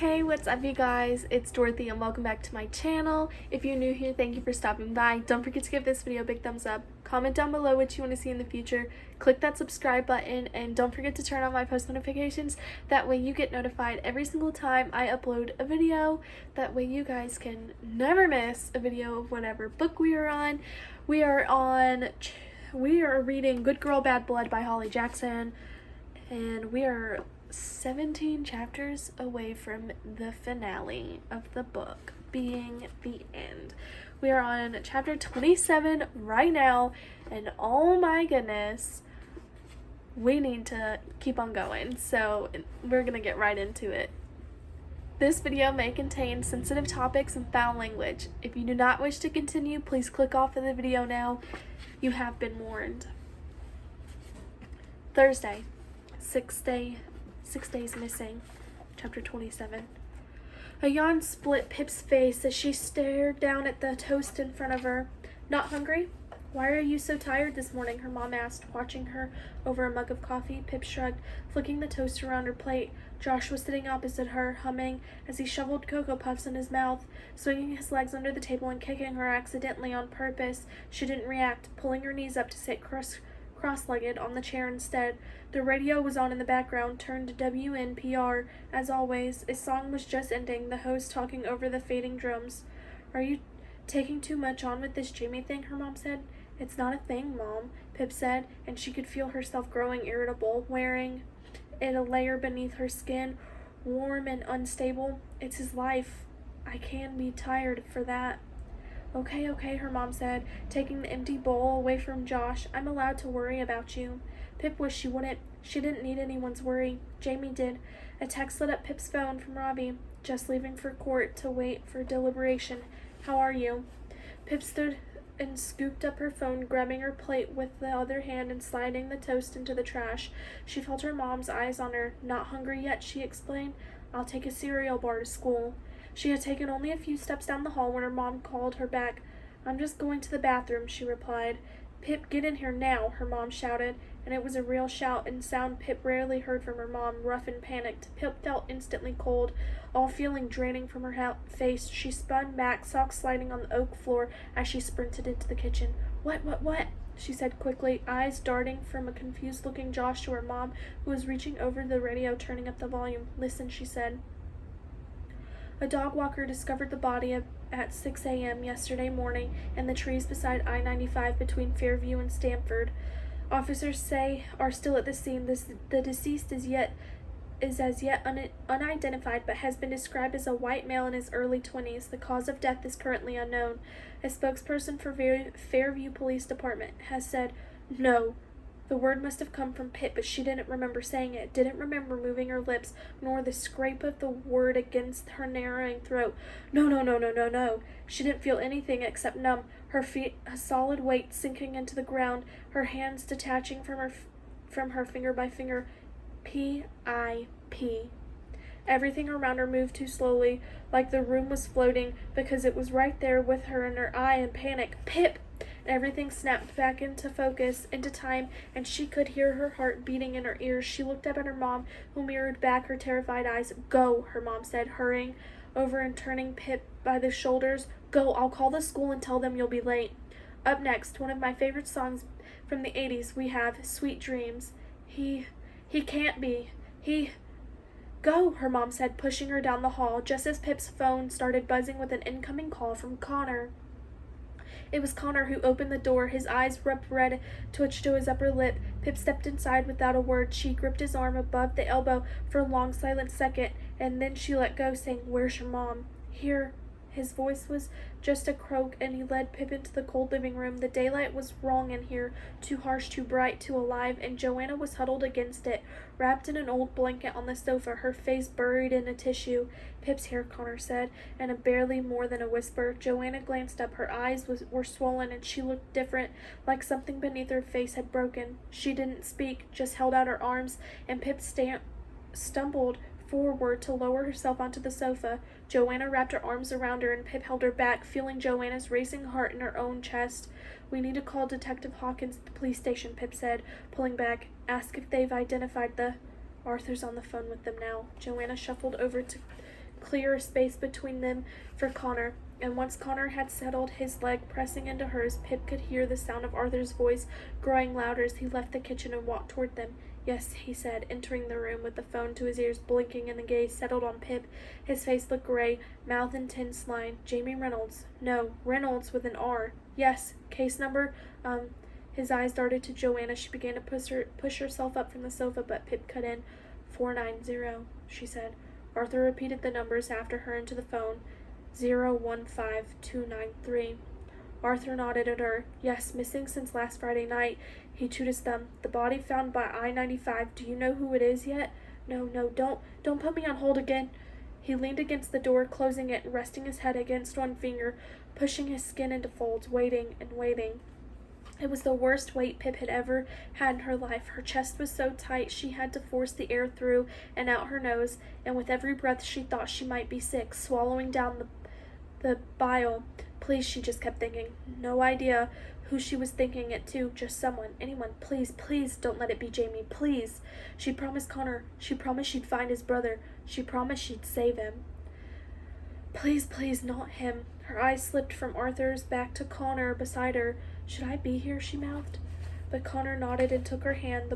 Hey, what's up you guys? It's Dorothy and welcome back to my channel. If you're new here, thank you for stopping by. Don't forget to give this video a big thumbs up. Comment down below what you want to see in the future. Click that subscribe button and don't forget to turn on my post notifications. That way you get notified every single time I upload a video. That way you guys can never miss a video of whatever book we are on. We are reading Good Girl, Bad Blood by Holly Jackson, and we are 17 chapters away from the finale of the book being the end. We are on chapter 27 right now, and oh my goodness, we need to keep on going, so we're gonna get right into it. This video may contain sensitive topics and foul language. If you do not wish to continue, please click off of the video now. You have been warned. Thursday, 6 days missing, chapter 27. A yawn split Pip's face as she stared down at the toast in front of her. Not hungry? Why are you so tired this morning? Her mom asked, watching her over a mug of coffee. Pip shrugged, flicking the toast around her plate. Josh was sitting opposite her, humming as he shoveled Cocoa Puffs in his mouth, swinging his legs under the table and kicking her accidentally on purpose. She didn't react, pulling her knees up to sit cross-legged on the chair instead. The radio was on in the background, turned to WNPR. As always, a song was just ending, the host talking over the fading drums. Are you taking too much on with this Jamie thing? Her mom said. It's not a thing, Mom, Pip said, and she could feel herself growing irritable, wearing it a layer beneath her skin, warm and unstable. It's his life. I can be tired for that. Okay, her mom said, taking the empty bowl away from Josh. I'm allowed to worry about you. Pip wished she wouldn't. She didn't need anyone's worry. Jamie did. A text lit up Pip's phone from Robbie, just leaving for court to wait for deliberation. How are you? Pip stood and scooped up her phone, grabbing her plate with the other hand and sliding the toast into the trash. She felt her mom's eyes on her. Not hungry yet, she explained. I'll take a cereal bar to school. She had taken only a few steps down the hall when her mom called her back. I'm just going to the bathroom, she replied. Pip, get in here now, her mom shouted, and it was a real shout and sound Pip rarely heard from her mom, rough and panicked. Pip felt instantly cold, all feeling draining from her face. She spun back, socks sliding on the oak floor as she sprinted into the kitchen. What? She said quickly, eyes darting from a confused-looking Josh to her mom, who was reaching over the radio, turning up the volume. Listen, she said. A dog walker discovered the body at 6 a.m. yesterday morning in the trees beside I-95 between Fairview and Stamford. Officers say are still at the scene. The deceased is as yet unidentified, but has been described as a white male in his early 20s. The cause of death is currently unknown. A spokesperson for Fairview Police Department has said, no. The word must have come from Pip, but she didn't remember saying it, didn't remember moving her lips, nor the scrape of the word against her narrowing throat. No. She didn't feel anything except numb, her feet a solid weight sinking into the ground, her hands detaching from her finger by finger. P-I-P. Everything around her moved too slowly, like the room was floating, because it was right there with her in her eye in panic. Pip! Everything snapped back into focus, into time, and she could hear her heart beating in her ears. She looked up at her mom, who mirrored back her terrified eyes. Go, her mom said, hurrying over and turning Pip by the shoulders. Go, I'll call the school and tell them you'll be late. Up next, one of my favorite songs from the 80s, we have Sweet Dreams. He can't be. Go, her mom said, pushing her down the hall, just as Pip's phone started buzzing with an incoming call from Connor. It was Connor who opened the door. His eyes rubbed red, twitched to his upper lip. Pip stepped inside without a word. She gripped his arm above the elbow for a long, silent second, and then she let go, saying, Where's your mom? Here. His voice was just a croak, and he led Pip into the cold living room. The daylight was wrong in here, too harsh, too bright, too alive, and Joanna was huddled against it, wrapped in an old blanket on the sofa, her face buried in a tissue. Pip's here, Connor said, in a barely more than a whisper. Joanna glanced up. Her eyes were swollen, and she looked different, like something beneath her face had broken. She didn't speak, just held out her arms, and Pip stumbled forward to lower herself onto the sofa. Joanna wrapped her arms around her, and Pip held her back, feeling Joanna's racing heart in her own chest. We need to call Detective Hawkins at the police station, Pip said, pulling back. Ask if they've identified the... Arthur's on the phone with them now. Joanna shuffled over to clear space between them for Connor. And once Connor had settled, his leg pressing into hers, Pip could hear the sound of Arthur's voice growing louder as he left the kitchen and walked toward them. Yes, he said, entering the room with the phone to his ears, blinking, and the gaze settled on Pip. His face looked gray, mouth in tense line. Jamie Reynolds. No, Reynolds with an R. Yes. Case number? His eyes darted to Joanna. She began to push herself up from the sofa, but Pip cut in. 490, she said. Arthur repeated the numbers after her into the phone. 015293. Arthur nodded at her. Yes, missing since last Friday night. He chewed his thumb. The body found by I-95. Do you know who it is yet? No, don't put me on hold again. He leaned against the door, closing it and resting his head against one finger, pushing his skin into folds, waiting and waiting. It was the worst wait Pip had ever had in her life. Her chest was so tight she had to force the air through and out her nose, and with every breath she thought she might be sick, swallowing down the bile. Please, she just kept thinking. No idea who she was thinking it to, just someone, anyone. Please, don't let it be Jamie, please. She promised Connor. She promised she'd find his brother. She promised she'd save him. Please, not him. Her eyes slipped from Arthur's back to Connor beside her. Should I be here? She mouthed. But Connor nodded and took her hand,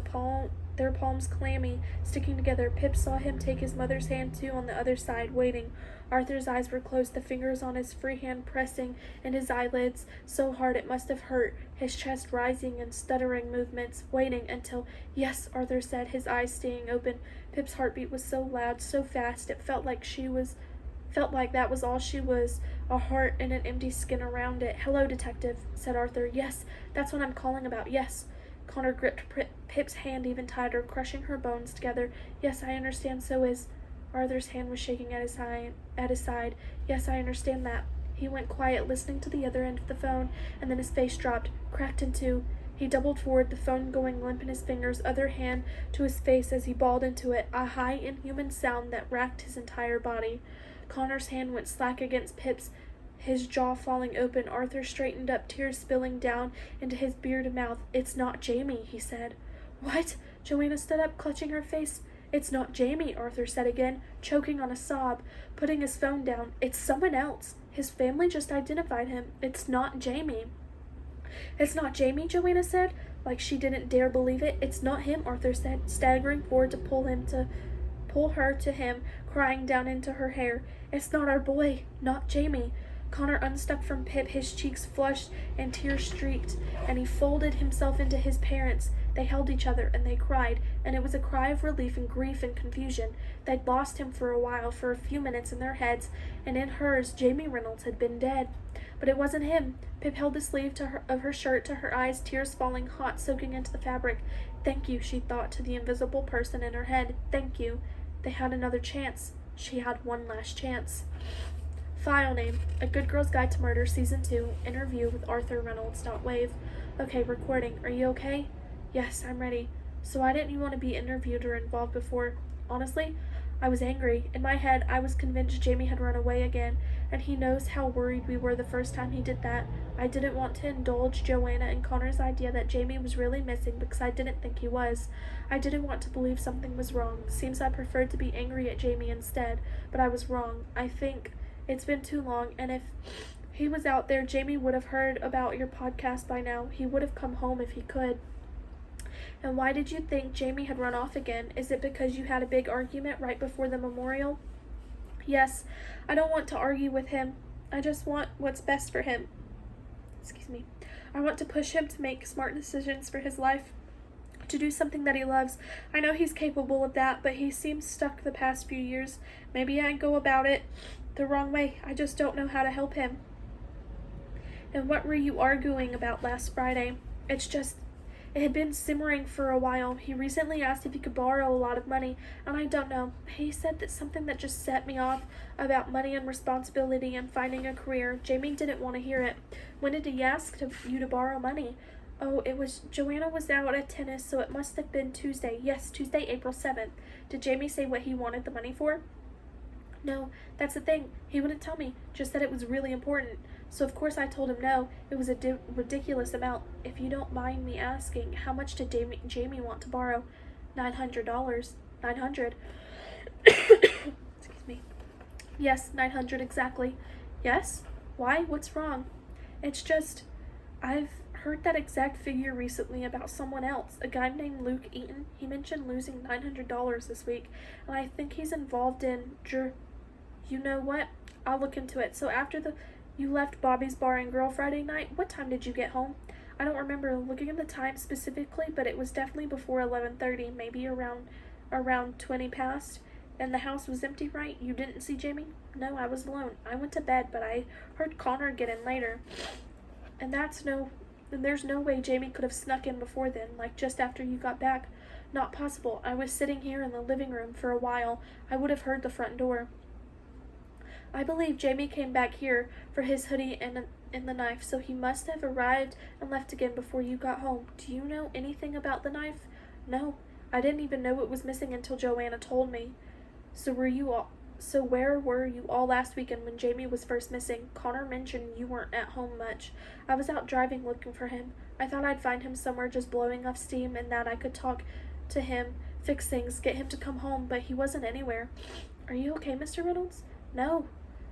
their palms clammy, sticking together. Pip saw him take his mother's hand too on the other side, waiting. Arthur's eyes were closed, the fingers on his free hand pressing in his eyelids so hard it must have hurt, his chest rising in stuttering movements, waiting until, yes, Arthur said, his eyes staying open. Pip's heartbeat was so loud, so fast, it felt like that was all she was, a heart and an empty skin around it. Hello, detective, said Arthur. Yes, that's what I'm calling about, yes. Connor gripped Pip's hand even tighter, crushing her bones together. Yes, I understand, so is... Arthur's hand was shaking at his side. Yes, I understand that. He went quiet, listening to the other end of the phone, and then his face dropped, cracked in two. He doubled forward, the phone going limp in his fingers, other hand to his face as he bawled into it, a high, inhuman sound that racked his entire body. Connor's hand went slack against Pip's, his jaw falling open. Arthur straightened up, tears spilling down into his bearded mouth. It's not Jamie, he said. What? Joanna stood up, clutching her face. It's not Jamie, Arthur said again, choking on a sob, putting his phone down. It's someone else. His family just identified him. It's not Jamie. It's not Jamie, Joanna said, like she didn't dare believe it. It's not him, Arthur said, staggering forward to pull her to him, crying down into her hair. It's not our boy, not Jamie. Connor unstuck from Pip, his cheeks flushed and tears streaked, and he folded himself into his parents. They held each other, and they cried, and it was a cry of relief and grief and confusion. They'd lost him for a while, for a few minutes in their heads, and in hers, Jamie Reynolds had been dead. But it wasn't him. Pip held the sleeve of her shirt to her eyes, tears falling hot, soaking into the fabric. Thank you, she thought to the invisible person in her head. Thank you. They had another chance. She had one last chance. File name, A Good Girl's Guide to Murder, Season 2, interview with Arthur Reynolds. Wave. Okay, recording. Are you okay? Yes, I'm ready. So why didn't you want to be interviewed or involved before? Honestly, I was angry. In my head, I was convinced Jamie had run away again, and he knows how worried we were the first time he did that. I didn't want to indulge Joanna and Connor's idea that Jamie was really missing because I didn't think he was. I didn't want to believe something was wrong. Seems I preferred to be angry at Jamie instead, but I was wrong. I think it's been too long, and if he was out there, Jamie would have heard about your podcast by now. He would have come home if he could. And why did you think Jamie had run off again? Is it because you had a big argument right before the memorial? Yes, I don't want to argue with him. I just want what's best for him. I want to push him to make smart decisions for his life, to do something that he loves. I know he's capable of that, but he seems stuck the past few years. Maybe I go about it the wrong way. I just don't know how to help him. And what were you arguing about last Friday? It had been simmering for a while. He recently asked if he could borrow a lot of money, and I don't know. He said that something that just set me off about money and responsibility and finding a career. Jamie didn't want to hear it. When did he ask you to borrow money? Oh, Joanna was out at tennis, so it must have been Tuesday. Yes, Tuesday, April 7th. Did Jamie say what he wanted the money for? No, that's the thing. He wouldn't tell me, just that it was really important. So of course I told him no. It was a ridiculous amount. If you don't mind me asking, how much did Jamie want to borrow? $900. $900. Excuse me. Yes, 900 exactly. Yes? Why? What's wrong? It's just, I've heard that exact figure recently about someone else, a guy named Luke Eaton. He mentioned losing $900 this week, and I think he's involved in You know what? I'll look into it. So after you left Bobby's Bar and Grill Friday night, what time did you get home? I don't remember looking at the time specifically, but it was definitely before 11:30, maybe around 20 past. And the house was empty, right? You didn't see Jamie? No, I was alone. I went to bed, but I heard Connor get in later. And there's no way Jamie could have snuck in before then, like just after you got back. Not possible. I was sitting here in the living room for a while. I would have heard the front door. I believe Jamie came back here for his hoodie and the knife, so he must have arrived and left again before you got home. Do you know anything about the knife? No, I didn't even know it was missing until Joanna told me. So where were you all last weekend when Jamie was first missing? Connor mentioned you weren't at home much. I was out driving looking for him. I thought I'd find him somewhere just blowing off steam and that I could talk to him, fix things, get him to come home, but he wasn't anywhere. Are you okay, Mr. Reynolds? No.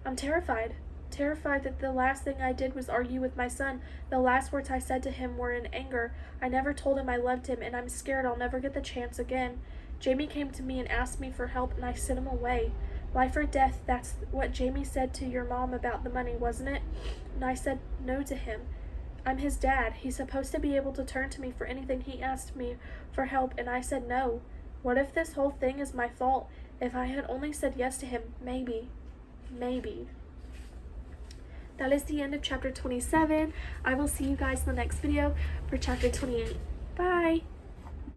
I'm terrified. Terrified that the last thing I did was argue with my son. The last words I said to him were in anger. I never told him I loved him, and I'm scared I'll never get the chance again. Jamie came to me and asked me for help, and I sent him away. Life or death, that's what Jamie said to your mom about the money, wasn't it? And I said no to him. I'm his dad. He's supposed to be able to turn to me for anything he asked me for help, and I said no. What if this whole thing is my fault? If I had only said yes to him, maybe. That is the end of chapter 27. I will see you guys in the next video for chapter 28. Bye.